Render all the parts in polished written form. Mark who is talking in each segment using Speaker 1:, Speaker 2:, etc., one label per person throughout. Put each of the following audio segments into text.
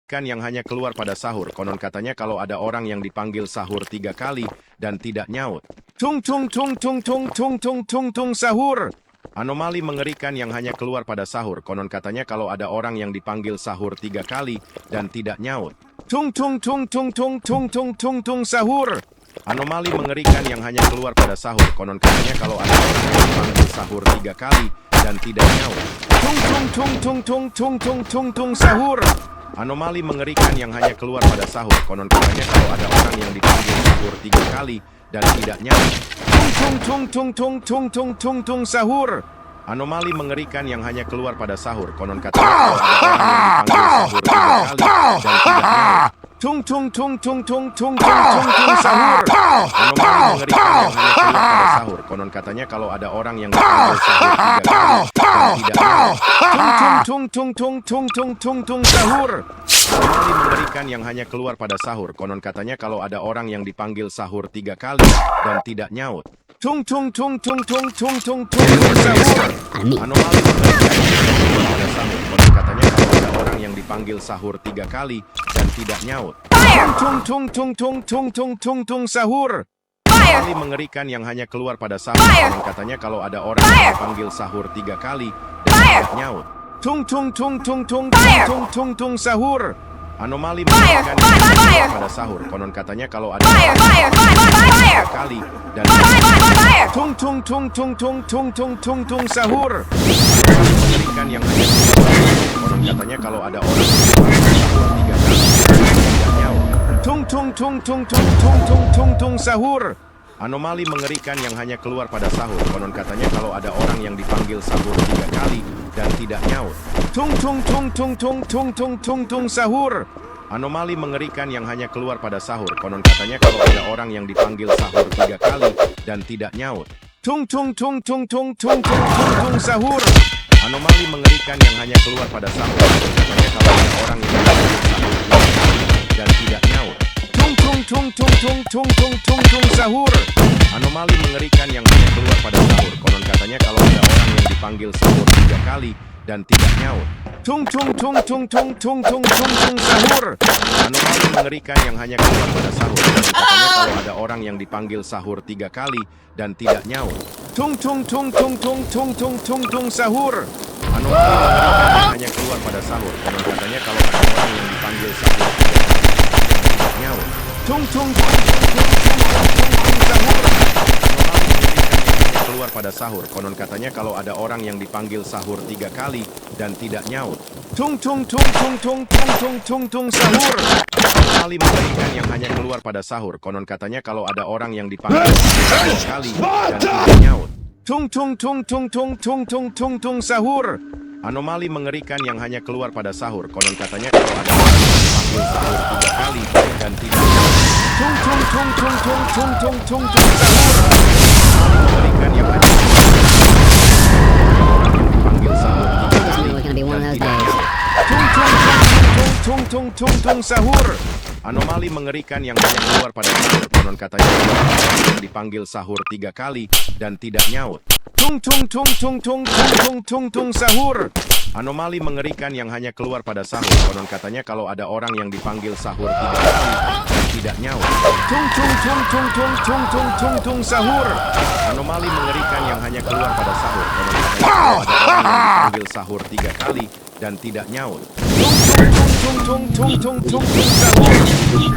Speaker 1: Kan yang hanya keluar pada sahur. Konon katanya kalau ada orang yang dipanggil sahur 3 kali dan tidak nyaut. Tung tung tung tung tung tung tung tung tung sahur. Anomali mengerikan yang hanya keluar pada sahur. Konon katanya kalau ada orang yang dipanggil sahur 3 kali dan tidak nyaut. Tung tung tung tung tung tung tung tung tung sahur. Anomali mengerikan yang hanya keluar pada sahur. Konon katanya kalau ada orang yang dipanggil sahur 3 kali dan tidak nyaut. Tung tung tung tung tung tung tung tung tung sahur. Anomali mengerikan yang hanya keluar pada sahur. Konon katanya kalau ada orang yang dipanggil sahur 3 kali dan tidak nyaut. Tung tung tung tung tung tung tung tung sahur. Anomali mengerikan yang hanya keluar pada sahur. Konon katanya kalau ada orang yang dipanggil sahur 3 kali dan tidak nyaut. Tung tung tung tung tung tung tung tung tung sahur. Anomali mengerikan yang hanya keluar pada sahur. Konon katanya kalau ada orang yang dipanggil sahur 3 kali dan tidak nyaut. Tung tung tung tung tung tung tung sahur. Anomali mengerikan yang hanya keluar pada sahur. Konon katanya kalau ada orang yang dipanggil sahur 3 kali dan tidak nyaut. Tung tung tung tung tung tung tung tung sahur. Anomali mengerikan yang hanya keluar pada sahur. Konon katanya kalau ada orang yang dipanggil sahur 3 kali dan tidak nyaut. Tung tung tung tung tung tung tung tung sahur. Anomali mengerikan yang hanya keluar pada sahur. Konon katanya kalau ada orang yang dipanggil sahur 3 kali dan tidak nyaut. Tung tung tung tung tung tung tung tung sahur. Anomali mengerikan yang hanya keluar pada sahur. Konon katanya kalau ada orang yang dipanggil 3 kali dan tung tung tung tung tung tung tung tung tung sahur. Anomali mengerikan yang hanya keluar pada sahur. Konon katanya kalau ada orang yang dipanggil sahur 3 kali dan tidak nyaut. Tung tung tung tung tung tung tung tung tung sahur. Anomali mengerikan yang hanya keluar pada sahur. Konon katanya kalau ada orang yang dipanggil sahur 3 kali dan tidak nyaut. Tung tung tung tung tung tung tung tung tung sahur. Anomali mengerikan yang hanya keluar pada sahur. Konon katanya kalau ada orang yang dipanggil sahur 3 kali dan tidak nyaut. Tung tung tung tung tung tung tung tung tung sahur. Anomali mengerikan yang hanya keluar pada sahur. Konon katanya kalau ada orang yang dipanggil sahur 3 kali dan tidak nyaut. Tung tung tung tung tung tung tung tung tung sahur. Anomali mengerikan yang hanya keluar pada sahur. Konon katanya kalau ada orang yang dipanggil sahur 3 kali dan tidak nyaut. Tung tung tung tung tung tung tung tung tung sahur. Anomali mengerikan yang hanya keluar pada sahur. Konon katanya kalau ada orang yang dipanggil sahur 3 kali dan tidak nyaut. Tung tung tung tung tung tung tung tung tung sahur. Anomali mengerikan yang hanya keluar pada sahur. Konon katanya kalau ada orang yang dipanggil sahur 3 kali dan tidak nyaut. Tung tung tung tung tung tung tung tung sahur. Anomali mengerikan yang hanya keluar pada sahur. Konon katanya kalau ada orang yang dipanggil sahur 3 kali dan tidak nyaut. Tung tung tung tung tung tung tung tung tung sahur. Anomali mengerikan yang hanya keluar pada sahur. Konon katanya kalau ada orang yang dipanggil sahur 3 kali dan tidak nyaut. Tung tung tung tung tung tung tung tung tung sahur. Anomali mengerikan yang hanya keluar pada sahur. Konon katanya kalau ada orang yang dipanggil sahur 3 kali dan tidak nyaut. Tung tung tung tung tung tung tung tung tung sahur. Anomali mengerikan yang hanya keluar pada sahur. Orang yang dipanggil sahur 3 kali dan tidak nyaut. Tung tung tung tung tung tung sahur. Anomali mengerikan yang hanya keluar pada sahur. Konon katanya kalau ada orang yang dipanggil sahur 3 kali dan tidak nyaut. Tung tung tung tung tung tung tung tung tung sahur. Anomali mengerikan yang hanya keluar pada sahur. Konon katanya kalau ada orang yang dipanggil sahur 3 kali dan tidak nyaut. Tung tung tung tung tung tung tung tung tung sahur. Anomali mengerikan yang hanya keluar pada sahur. Konon katanya kalau ada orang yang dipanggil sahur 3 kali dan tidak nyaut. Tung tung tung tung tung tung sahur.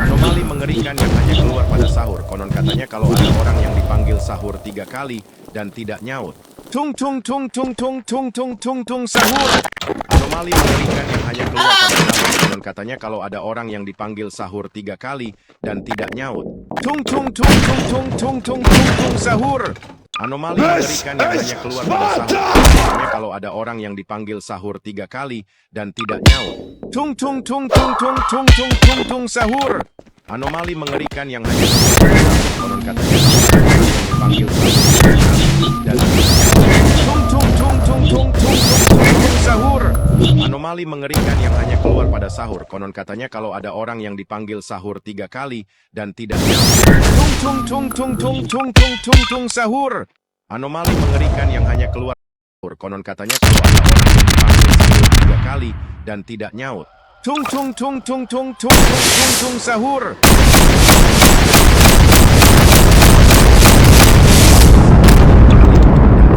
Speaker 1: Anomali mengerikan yang hanya keluar pada sahur. Konon katanya kalau ada orang yang dipanggil sahur 3 kali dan tidak nyaut. Tung tung tung tung tung tung tung tung tung sahur. Anomali mengerikan yang hanya keluar pada sahur. Konon katanya kalau ada orang yang dipanggil sahur 3 kali dan tidak nyaut. Tung tung tung tung tung tung tung tung tung sahur. Anomali mengerikan yang hanya keluar pada sahur. Katanya kalau ada orang yang dipanggil sahur 3 kali dan tidak nyaut. Tung tung tung tung tung tung tung tung tung sahur. Anomali mengerikan yang hanya keluar pada sahur. Konon katanya kalau ada orang yang dipanggil sahur 3 kali dan tidak nyaut. Tung tung tung tung tung tung tung tung sahur. Anomali mengerikan yang hanya keluar pada sahur. Konon katanya kalau ada orang yang dipanggil sahur 3 kali dan tidak nyaut. Tung tung tung tung tung tung tung tung sahur. Anomali mengerikan yang hanya keluar. Konon katanya kalau ada orang yang dipanggil sahur 3 kali dan tidak nyaut. Tung tung tung tung tung tung tung tung tung sahur.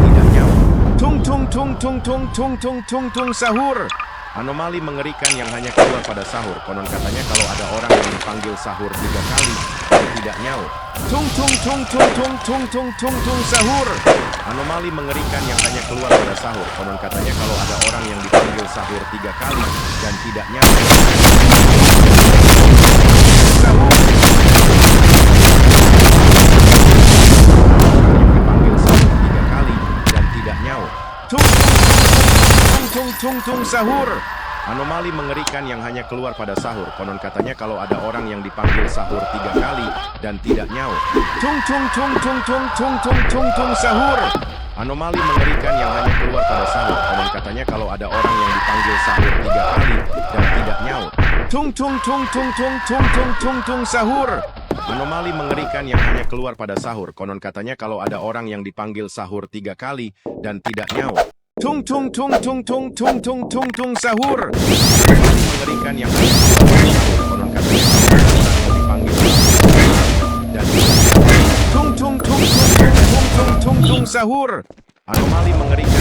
Speaker 1: Tidak nyawa. Tung tung tung tung tung tung tung tung tung sahur. Anomali mengerikan yang hanya keluar pada sahur. Konon katanya kalau ada orang yang dipanggil sahur 3 kali dan tidak nyaut. Tung tung tung tung tung tung tung tung tung sahur. Anomali mengerikan yang hanya keluar pada sahur. Konon katanya kalau ada orang yang dipanggil sahur 3 kali dan tidak nyaut. Sahur. Dipanggil sahur 3 kali dan tidak nyaut. Tung tung tung tung sahur. Anomali mengerikan yang hanya keluar pada sahur. Konon katanya kalau ada orang yang dipanggil sahur 3 kali dan tidak nyaut. Tung tung tung tung tung tung tung tung tung sahur. Anomali mengerikan yang hanya keluar pada sahur. Konon katanya kalau ada orang yang dipanggil sahur 3 kali dan tidak nyaut. Tung tung tung tung tung tung tung tung tung sahur. Anomali mengerikan yang hanya keluar pada sahur. Konon katanya kalau ada orang yang dipanggil sahur 3 kali dan tidak nyaut. Tung tung tung tung tung tung tung tung tung sahur. Mengerikan yang hanya konon katanya dipanggil dan tung tung tung tung tung tung tung tung sahur. Anomali mengerikan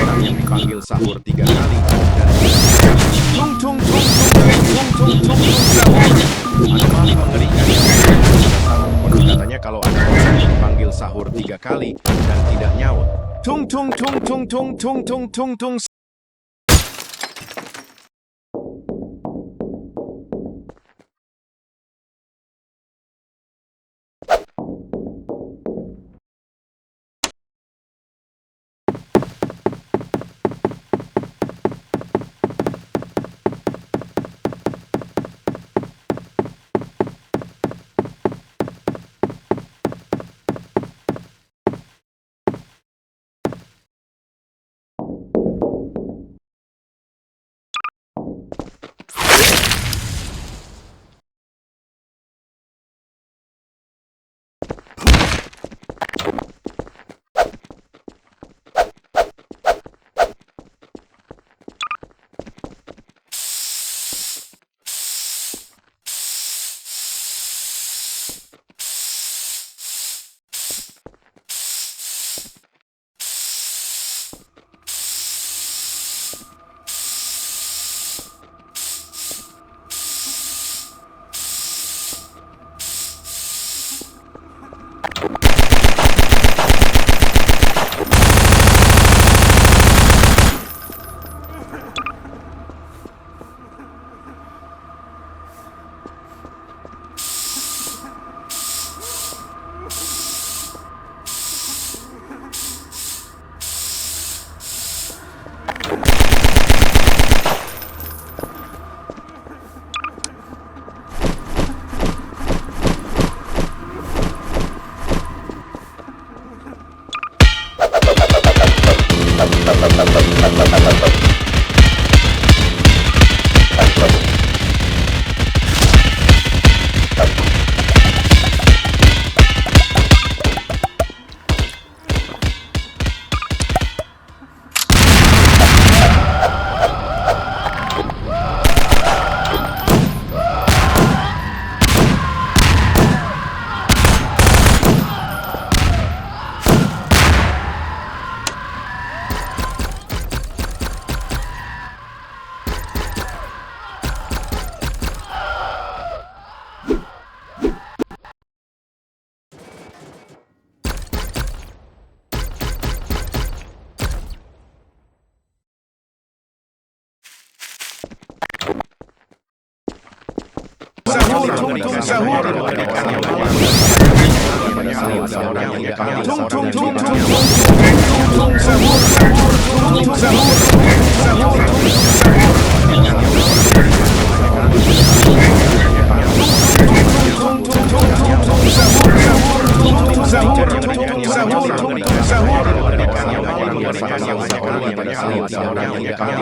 Speaker 1: orang yang dipanggil sahur 3 kali dan tung tung tung tung tung tung tung sahur. Anomali mengerikan konon katanya kalau ada orang yang dipanggil sahur 3 kali dan tidak nyaut. Tung tung tung tung tung tung tung tung tung.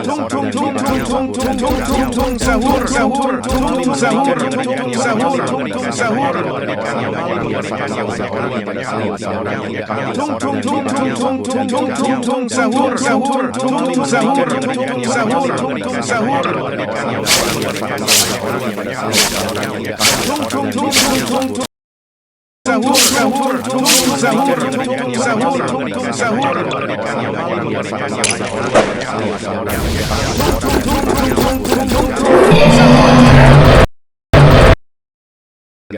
Speaker 1: Tung tung tung tung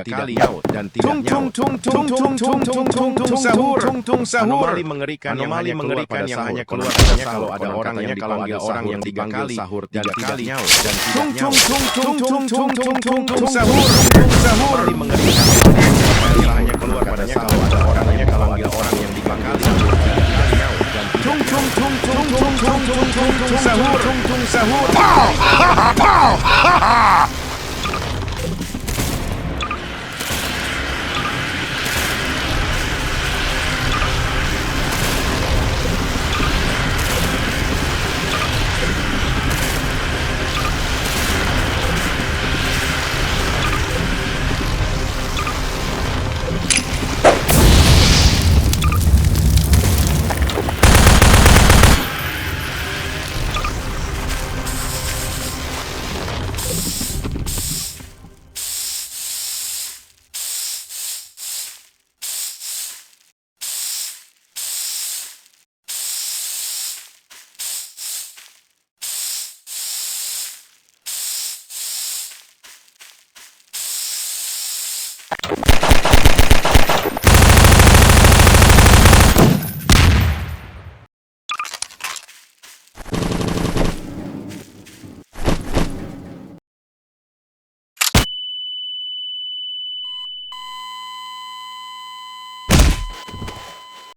Speaker 1: kali nyaut dan tidak nyaut. Anomali mengerikan yang hanya keluar pada kalau ada orang yang dipanggil sahur tiga kali nyaut dan tidak nyaut. Anomali mengerikan yang hanya keluar pada kalau ada orang yang dipanggil nyaut dan tidak nyaut.